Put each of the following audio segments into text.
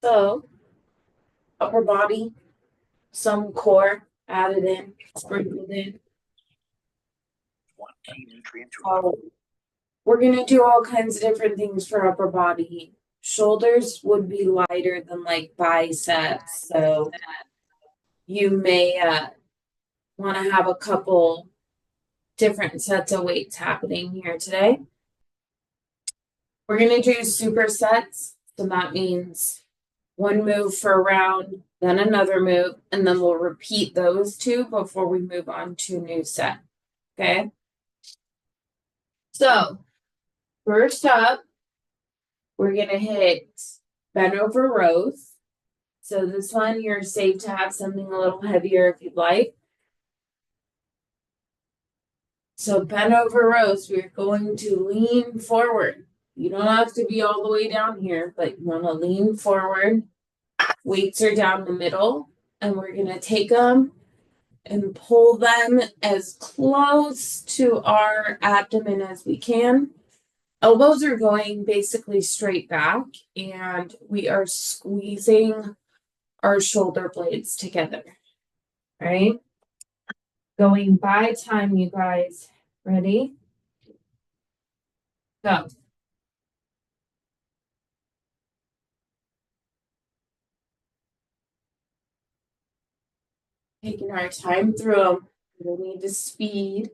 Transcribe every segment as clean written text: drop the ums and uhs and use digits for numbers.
So, upper body, some core added in, sprinkled in. One key nutrient to We're going to do all kinds of different things for upper body. Shoulders would be lighter than like biceps. So, you may want to have a couple different sets of weights happening here today. We're going to do supersets. So, that means one move for a round, then another move, and then we'll repeat those two before we move on to a new set. Okay. So, first up, we're going to hit bent over rows. So, this one, you're safe to have something a little heavier if you'd like. So, bent over rows, we're going to lean forward. You don't have to be all the way down here, but you want to lean forward. Weights are down the middle, and we're going to take them and pull them as close to our abdomen as we can. Elbows are going basically straight back, and we are squeezing our shoulder blades together. Right? Going by time, you guys. Ready? Go. Taking our time through them. We don't need to speed.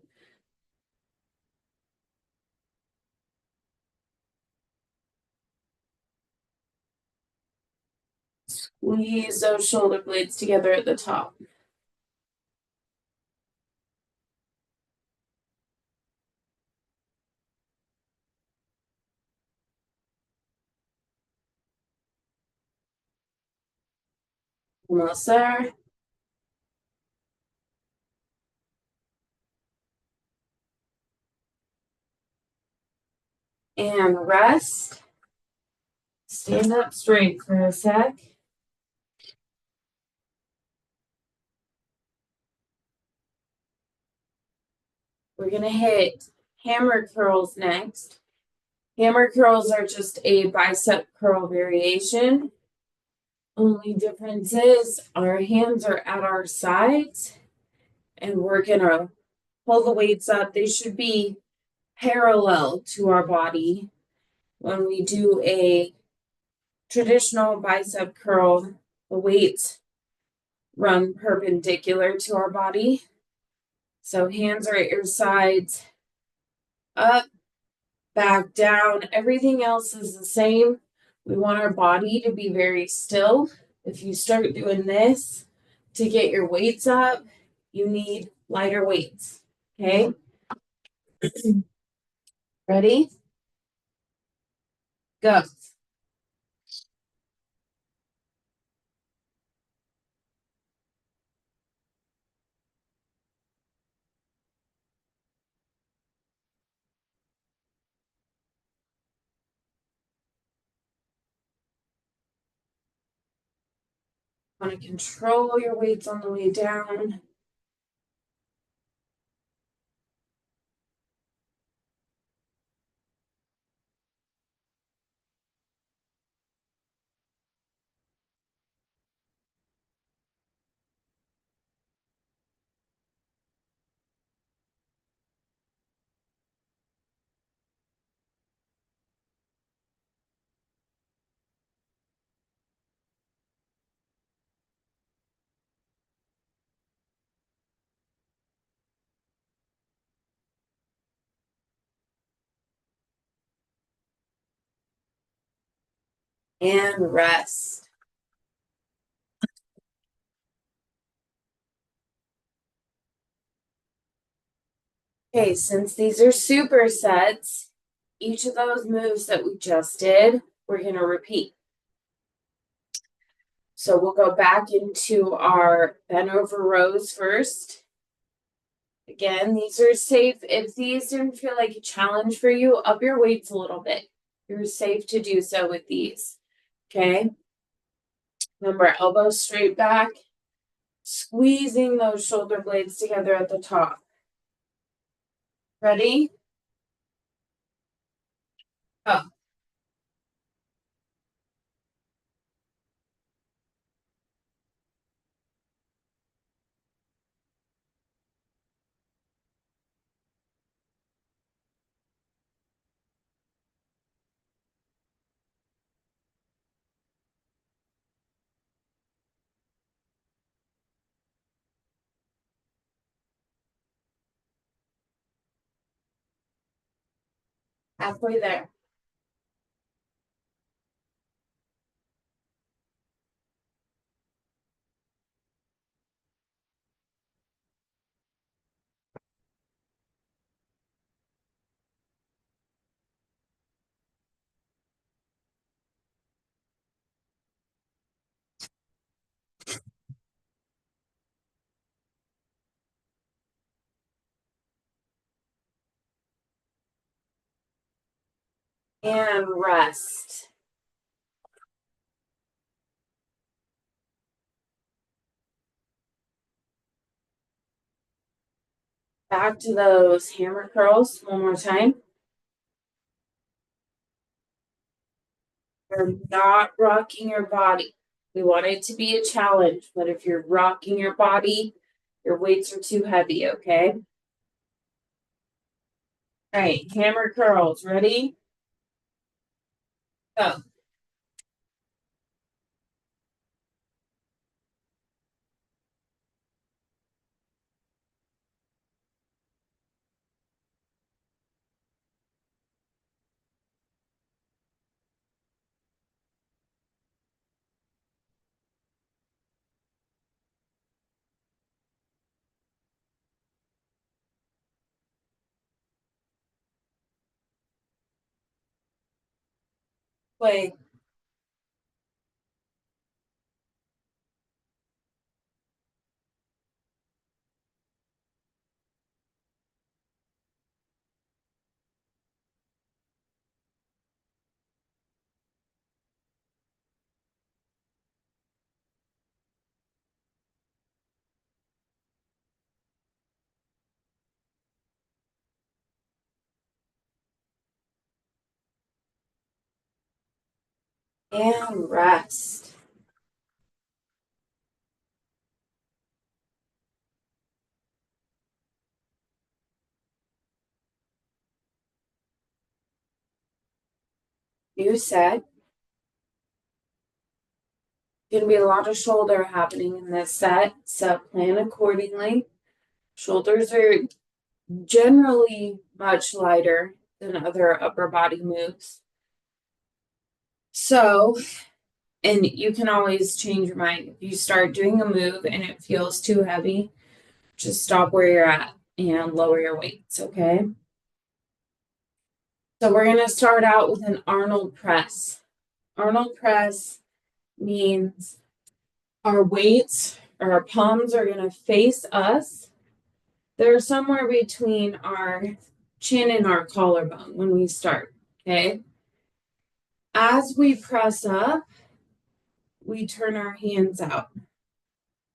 Squeeze those shoulder blades together at the top. Almost there. And rest. Stand up straight for a sec. We're going to hit hammer curls next. Hammer curls are just a bicep curl variation. Only difference is our hands are at our sides and we're going to pull the weights up. They should be parallel to our body. When we do a traditional bicep curl, the weights run perpendicular to our body. So hands are at your sides, up, back, down. Everything else is the same. We want our body to be very still. If you start doing this to get your weights up, you need lighter weights. Okay? Ready? Go. Want to control your weights on the way down. And rest. Okay, since these are supersets, each of those moves that we just did, we're going to repeat. So we'll go back into our bent over rows first. Again, these are safe. If these didn't feel like a challenge for you, up your weights a little bit. You're safe to do so with these. Okay. Remember, elbows straight back. Squeezing those shoulder blades together at the top. Ready? Up. Halfway there. And rest. Back to those hammer curls one more time. You're not rocking your body. We want it to be a challenge, but if you're rocking your body, your weights are too heavy, okay? All right, hammer curls. Ready? Go. Play. And rest. New set. Gonna be a lot of shoulder happening in this set, so plan accordingly. Shoulders are generally much lighter than other upper body moves. So, and you can always change your mind. If you start doing a move and it feels too heavy, just stop where you're at and lower your weights, okay? So we're gonna start out with an Arnold press. Arnold press means our weights or our palms are gonna face us. They're somewhere between our chin and our collarbone when we start, okay? As we press up, we turn our hands out.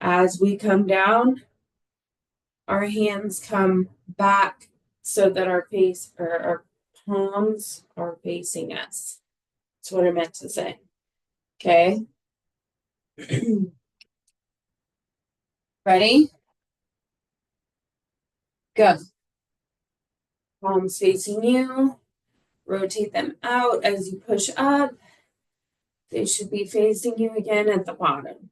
As we come down, our hands come back so that our face or our palms are facing us. That's what I meant to say. Okay. Ready? Go. Palms facing you. Rotate them out as you push up. They should be facing you again at the bottom.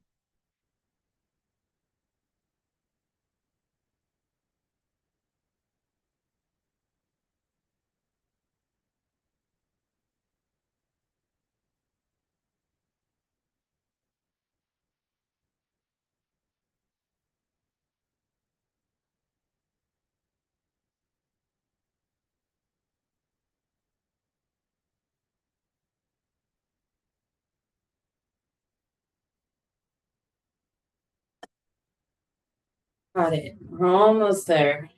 Got it. We're almost there.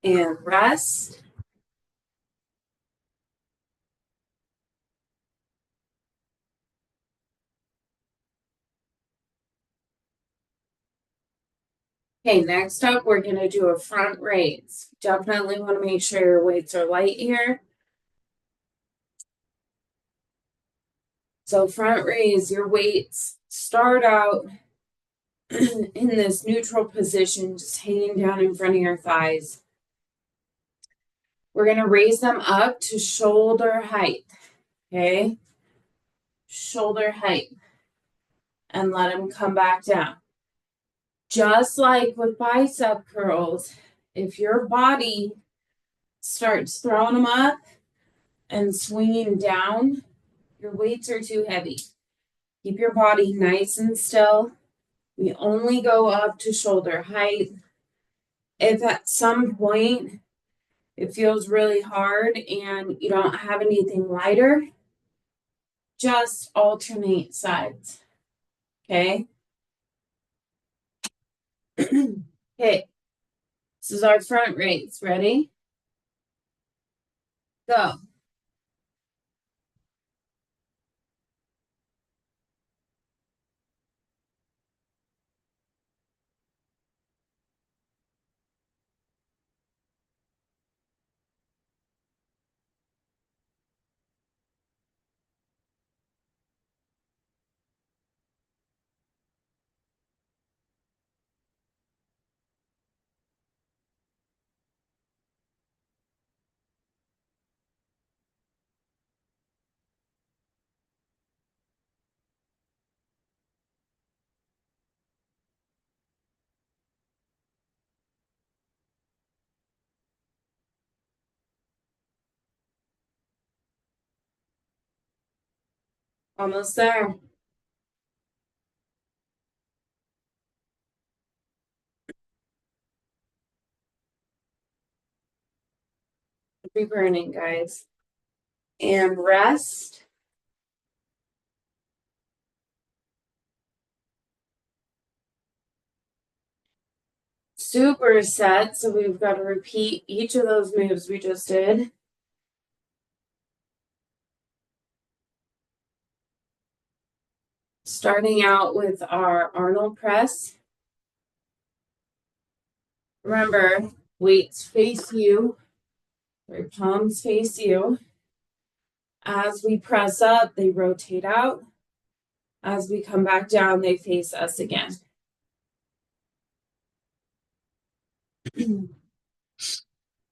and rest. Okay, next up, we're gonna do a front raise. Definitely want to make sure your weights are light here. So front raise, your weights start out in this neutral position, just hanging down in front of your thighs. We're gonna raise them up to shoulder height, okay? Shoulder height, and let them come back down. Just like with bicep curls, if your body starts throwing them up and swinging down, your weights are too heavy. Keep your body nice and still. We only go up to shoulder height. If at some point it feels really hard and you don't have anything lighter, just alternate sides. Okay? Okay. This is our front raise. Ready? Go. Almost there. Be burning, guys. And rest. Superset. So we've got to repeat each of those moves we just did. Starting out with our Arnold press. Remember, weights face you, or palms face you. As we press up, they rotate out. As we come back down, they face us again.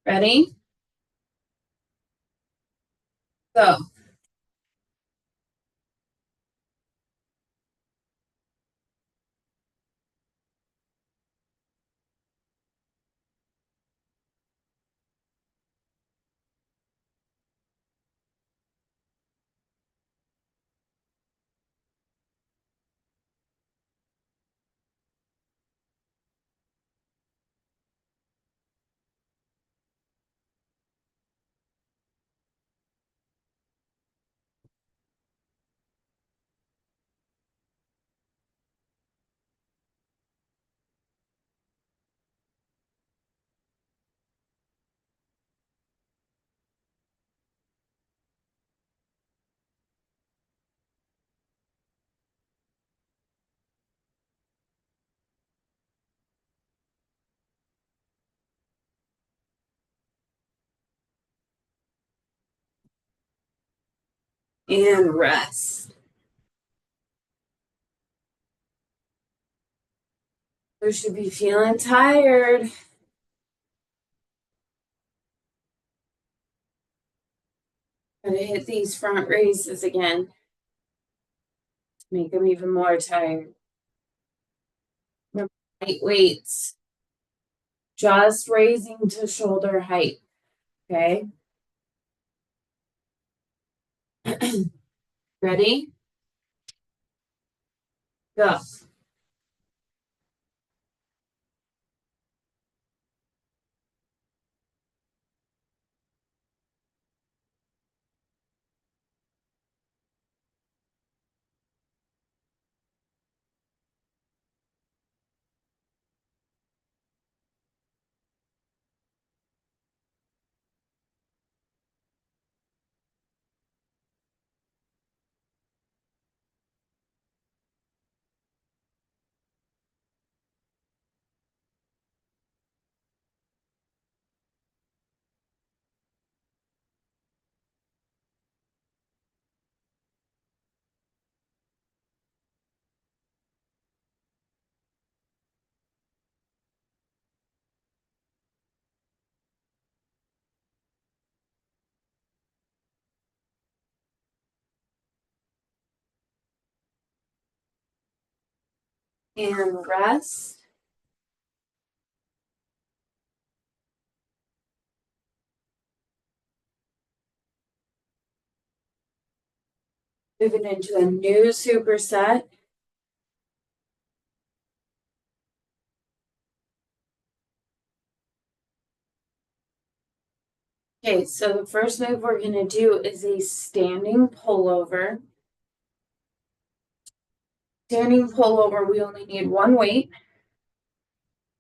Ready? Go. And rest. You should be feeling tired. Gonna hit these front raises again. Make them even more tired. Remember, light weights. Just raising to shoulder height. Okay. Ready? Go. and rest. Moving into a new superset. Okay, so the first move we're going to do is a standing pullover. Standing pullover, we only need one weight.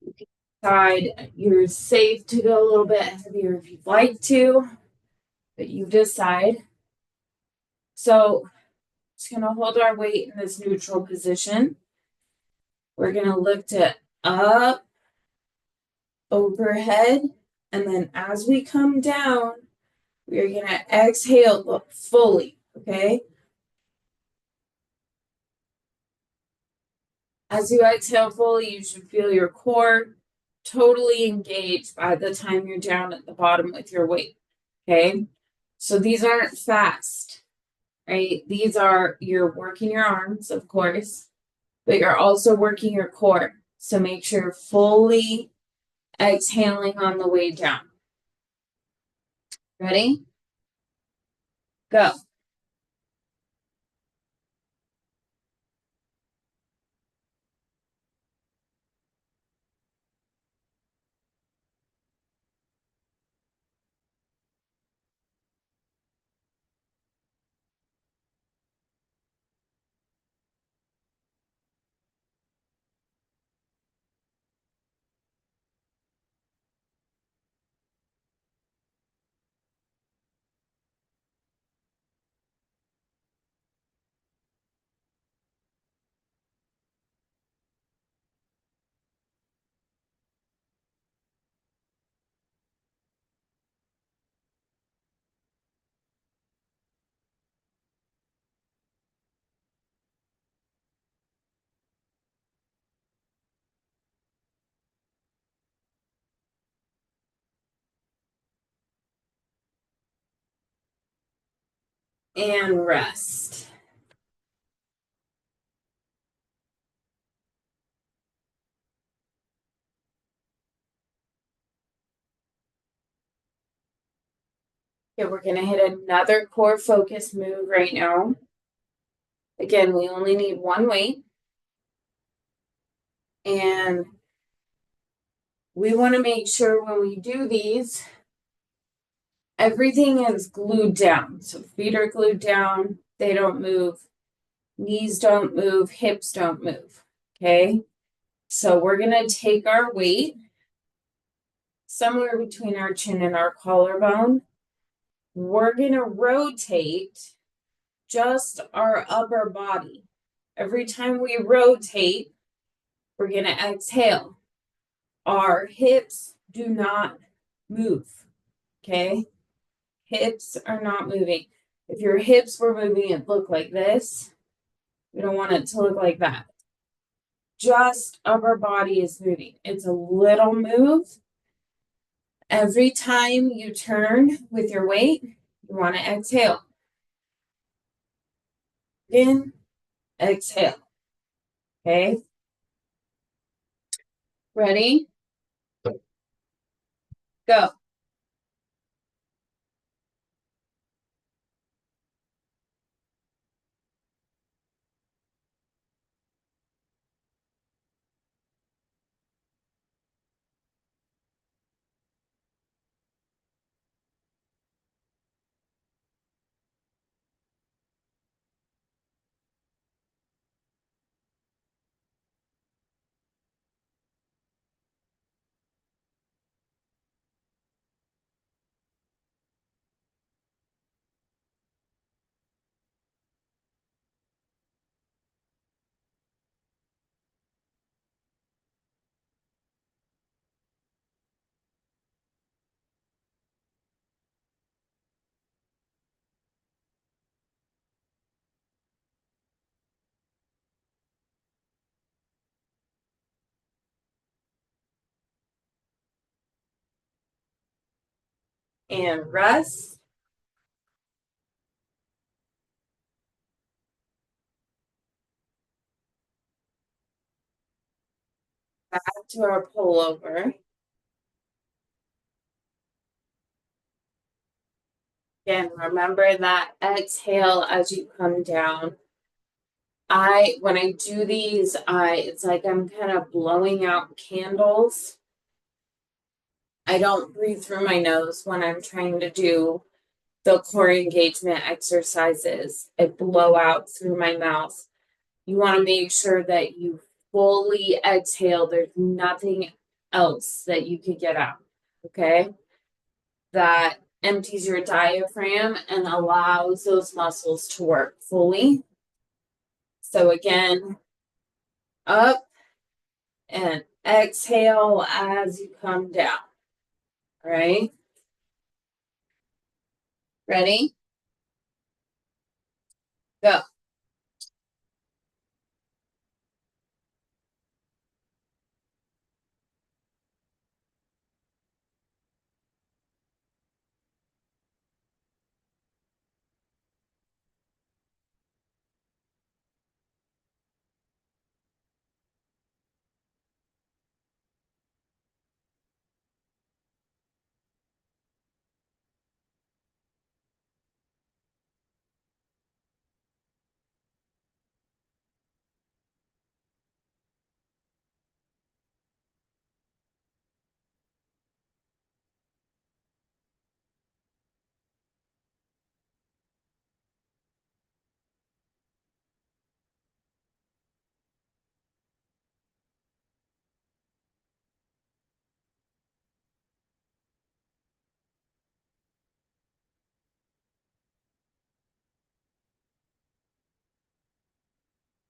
You can decide you're safe to go a little bit heavier if you'd like to, but you decide. So just going to hold our weight in this neutral position. We're going to lift it up, overhead, and then as we come down, we're going to exhale fully, okay? As you exhale fully, you should feel your core totally engaged by the time you're down at the bottom with your weight, okay? So these aren't fast, right? These are, you're working your arms, of course, but you're also working your core. So make sure you're fully exhaling on the way down. Ready? Go. And rest. Okay, we're going to hit another core focus move right now. Again, we only need one weight. And we want to make sure when we do these, everything is glued down. So feet are glued down, they don't move. Knees don't move, hips don't move. Okay. So we're going to take our weight somewhere between our chin and our collarbone. We're going to rotate just our upper body. Every time we rotate, we're going to exhale. Our hips do not move. Okay. Hips are not moving. If your hips were moving, it'd look like this. We don't want it to look like that. Just upper body is moving. It's a little move. Every time you turn with your weight, you want to exhale. In, exhale. Okay. Ready? Go. And rest. Back to our pullover. Again, remember that exhale as you come down. When I do these, it's like I'm kind of blowing out candles. I don't breathe through my nose when I'm trying to do the core engagement exercises. I blow out through my mouth. You want to make sure that you fully exhale. There's nothing else that you could get out. Okay? That empties your diaphragm and allows those muscles to work fully. So again, up and exhale as you come down. All right? Ready? Go.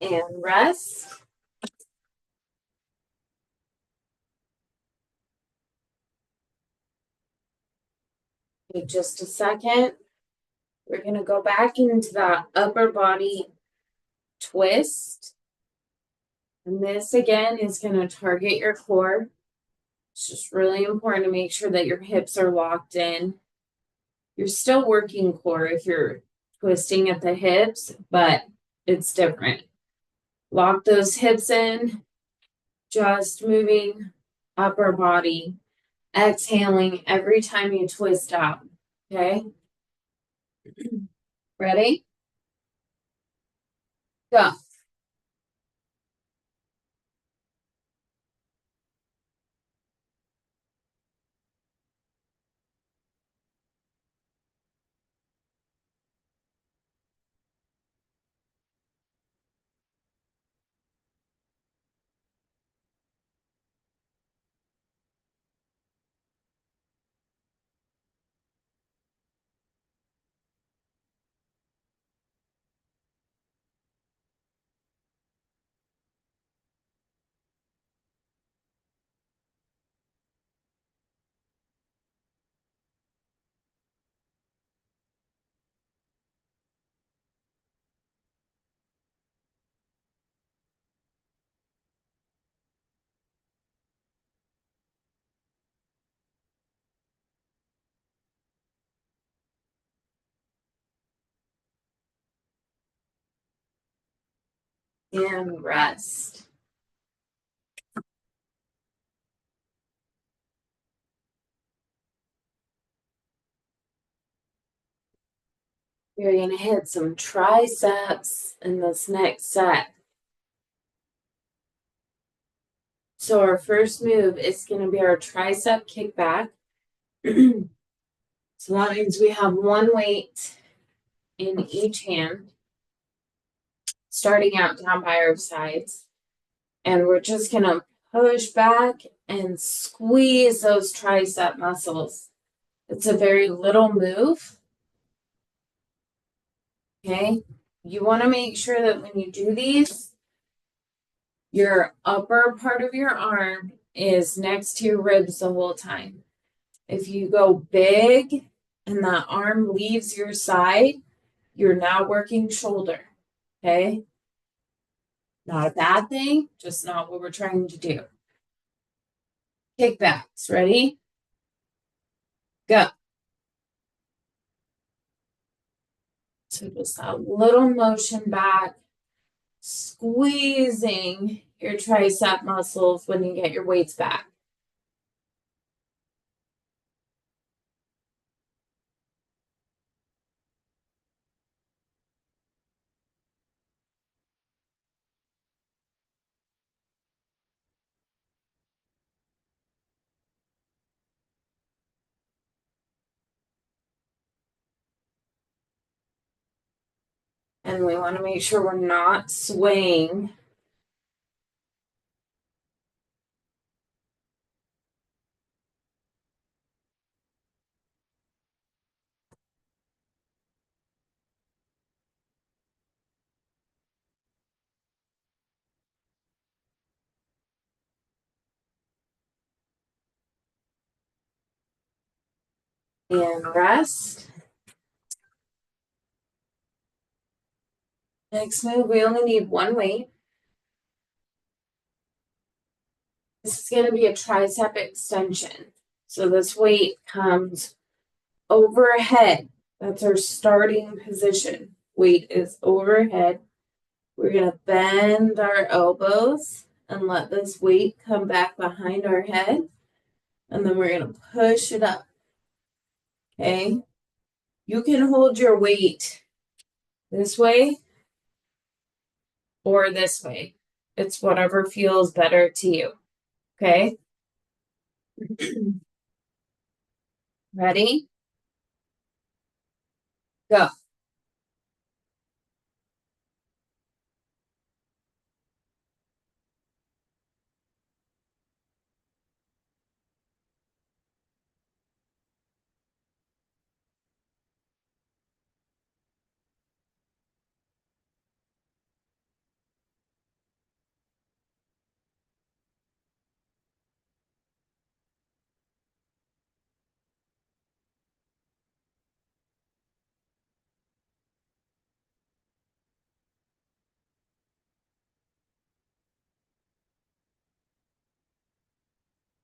And rest. Take just a second. We're going to go back into that upper body twist. And this again is going to target your core. It's just really important to make sure that your hips are locked in. You're still working core if you're twisting at the hips, but it's different. Lock those hips in, just moving upper body, exhaling every time you twist out. Okay? Ready? Go. And rest. You're going to hit some triceps in this next set. So our first move is going to be our tricep kickback. So that means we have one weight in each hand, starting out down by our sides. And we're just going to push back and squeeze those tricep muscles. It's a very little move. Okay. You want to make sure that when you do these, your upper part of your arm is next to your ribs the whole time. If you go big and that arm leaves your side, you're now working shoulder. Okay. Not a bad thing, just not what we're trying to do. Kickbacks. Ready? Go. So just that little motion back, squeezing your tricep muscles when you get your weights back. And we want to make sure we're not swaying. And rest. Next move, we only need one weight. This is going to be a tricep extension. So this weight comes overhead. That's our starting position. Weight is overhead. We're going to bend our elbows and let this weight come back behind our head. And then we're going to push it up. Okay. You can hold your weight this way or this way. It's whatever feels better to you. Okay. Ready? Go.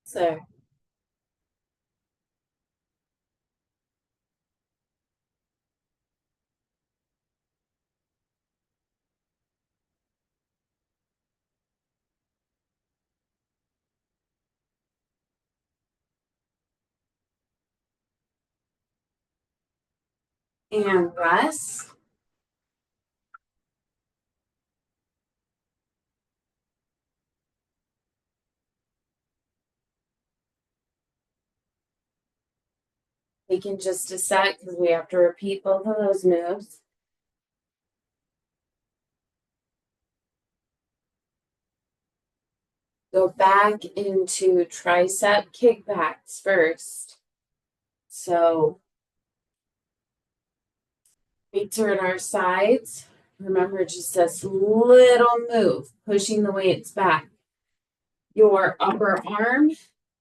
So and rest. Taking just a sec because we have to repeat both of those moves. Go back into tricep kickbacks first. So weights are at our sides. Remember, just this little move, pushing the weights back. Your upper arm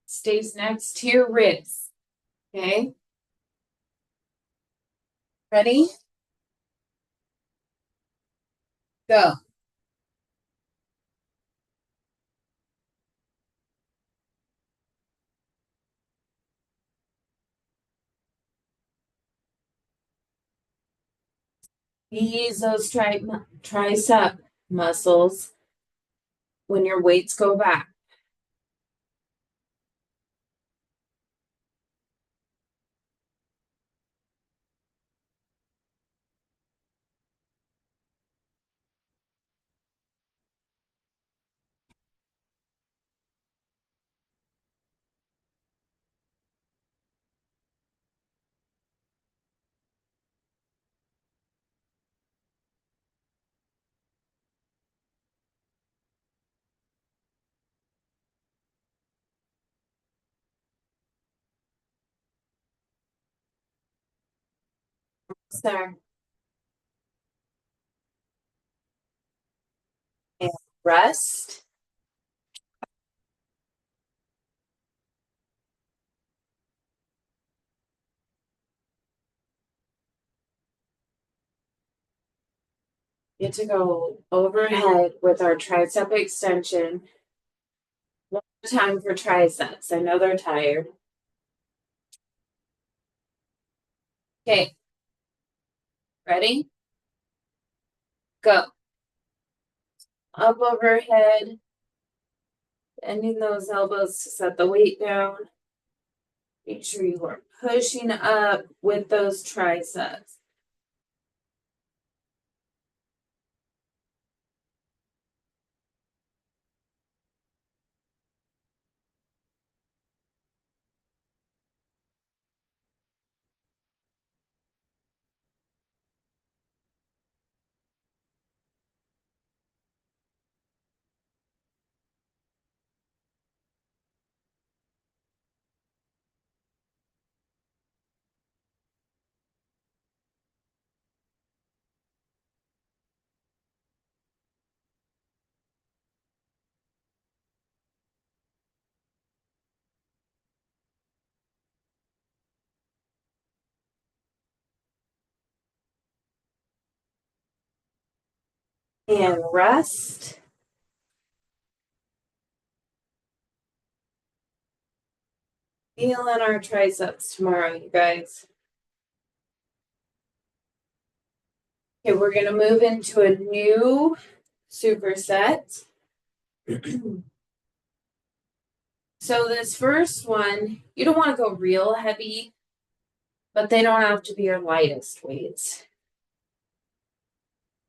stays next to your ribs. Okay. Ready? Go. Use those tricep muscles when your weights go back. There. And rest. Get to go overhead with our tricep extension. One more time for triceps. I know they're tired. Okay. Ready? Go. Up overhead. Bending those elbows to set the weight down. Make sure you are pushing up with those triceps. And rest. Feeling our triceps tomorrow, you guys. Okay, we're gonna move into a new superset. So this first one, you don't want to go real heavy, but they don't have to be your lightest weights.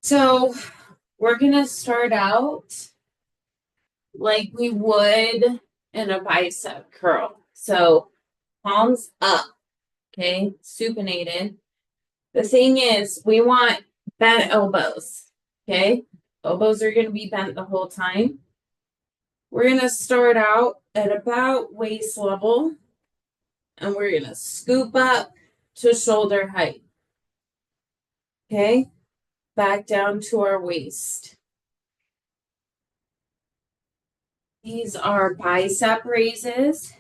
So we're gonna start out like we would in a bicep curl. So palms up, okay, supinated. The thing is, we want bent elbows, okay? Elbows are gonna be bent the whole time. We're gonna start out at about waist level, and we're gonna scoop up to shoulder height, okay? Back down to our waist. These are bicep raises.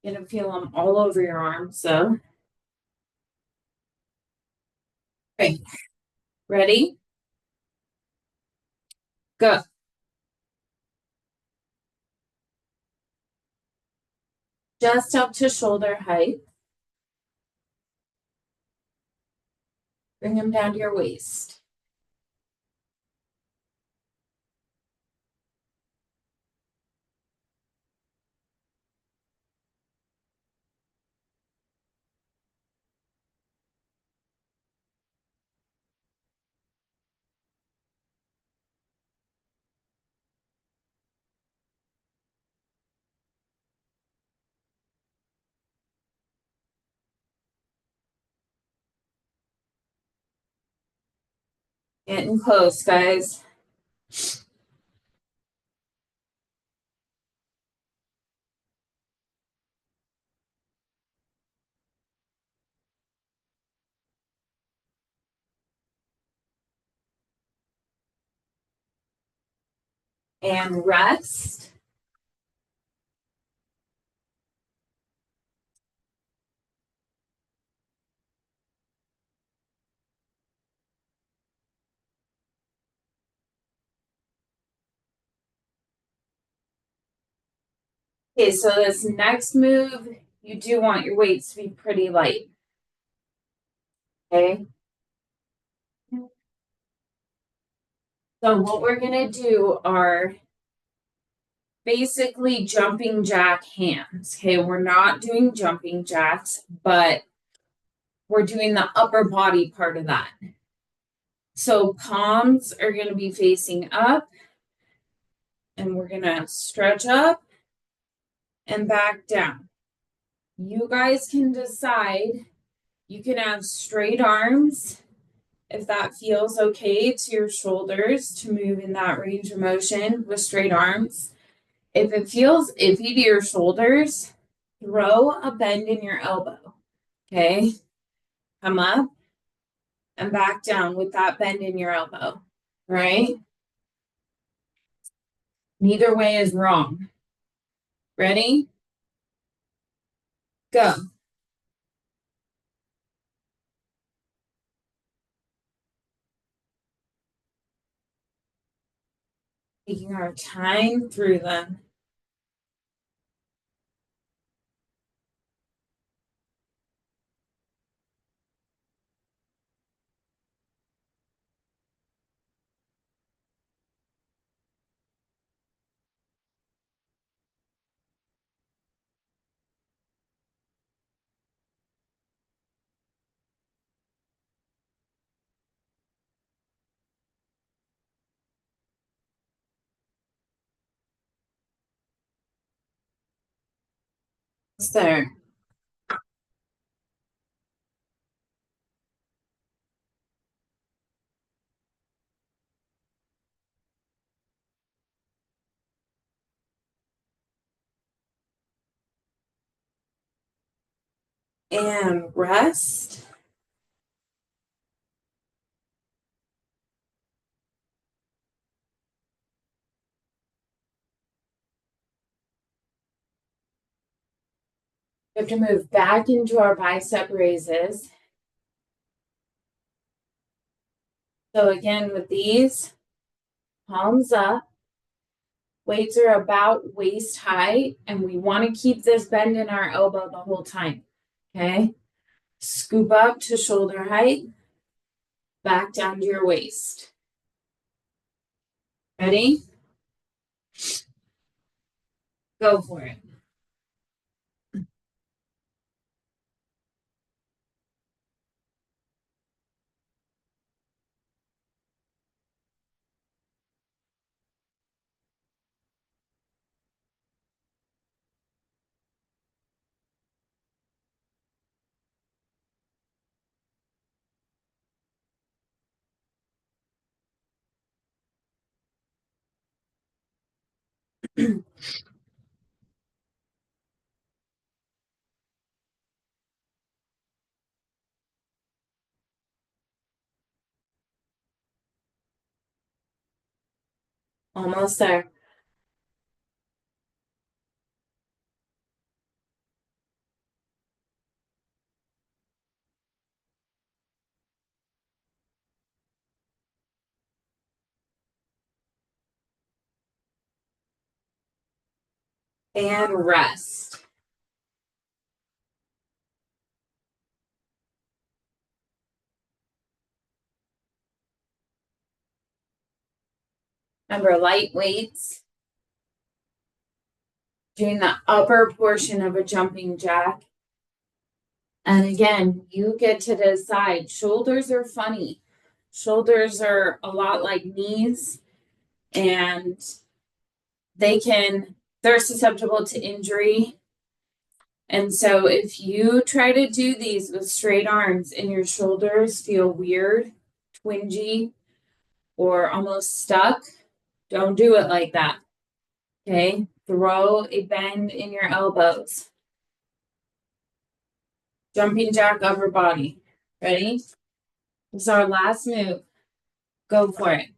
You're gonna feel them all over your arms, so. Okay, ready? Go. Just up to shoulder height. Bring them down to your waist. Getting close, guys. And rest. Okay, so this next move, you do want your weights to be pretty light. Okay. So what we're gonna do are basically jumping jack hands. Okay, we're not doing jumping jacks, but we're doing the upper body part of that. So palms are gonna be facing up, and we're gonna stretch up and back down. You guys can decide. You can have straight arms if that feels okay to your shoulders to move in that range of motion with straight arms. If it feels iffy to your shoulders, throw a bend in your elbow. Okay. Come up and back down with that bend in your elbow. Right? Neither way is wrong. Ready? Go. Taking our time through them. There. And rest. We have to move back into our bicep raises. So again, with these, palms up, weights are about waist height, and we want to keep this bend in our elbow the whole time. Okay. Scoop up to shoulder height, back down to your waist. Ready? Go for it. Almost there. And rest. Remember, light weights. Doing the upper portion of a jumping jack. And again, you get to decide. Shoulders are funny. Shoulders are a lot like knees, and they're susceptible to injury. And so if you try to do these with straight arms and your shoulders feel weird, twingy, or almost stuck, don't do it like that. Okay? Throw a bend in your elbows. Jumping jack upper body. Ready? This is our last move. Go for it.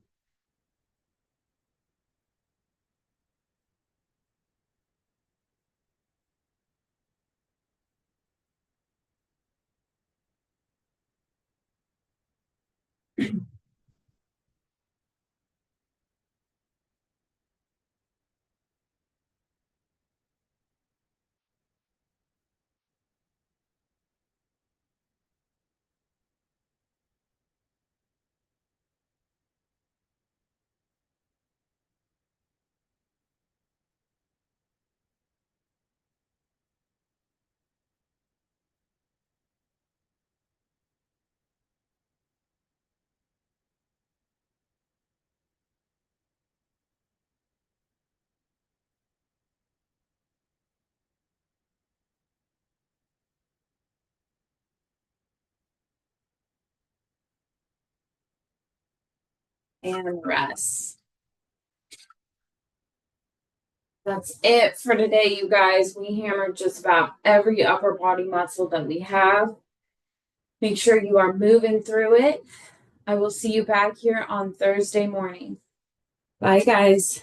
And rest. That's it for today, you guys. We hammered just about every upper body muscle that we have. Make sure you are moving through it. I will see you back here on Thursday morning. Bye, guys.